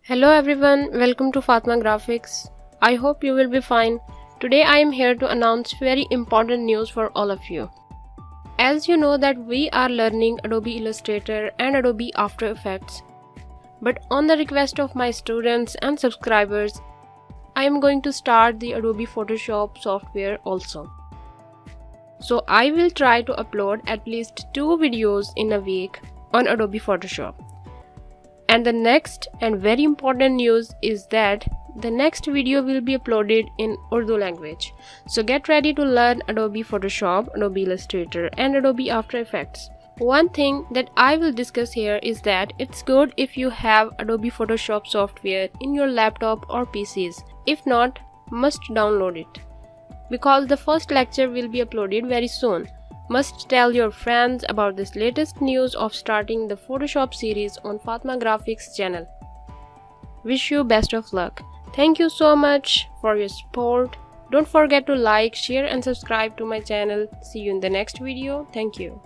Hello everyone, welcome to Fatimah Graphics. I hope you will be fine. Today I am here to announce very important news for all of you. As you know that we are learning Adobe Illustrator and Adobe After Effects. But on the request of my students and subscribers, I am going to start the Adobe Photoshop software also. So I will try to upload at least 2 videos in a week on Adobe Photoshop. And the next and very important news is that the next video will be uploaded in Urdu language. So get ready to learn Adobe Photoshop, Adobe Illustrator and Adobe After Effects. One thing that I will discuss here is that it's good if you have Adobe Photoshop software in your laptop or PCs. If not, must download it. Because the first lecture will be uploaded very soon. Must tell your friends about this latest news of starting the Photoshop series on Fatimah Graphics channel. Wish you best of luck. Thank you so much for your support. Don't forget to like, share and subscribe to my channel. See you in the next video. Thank you.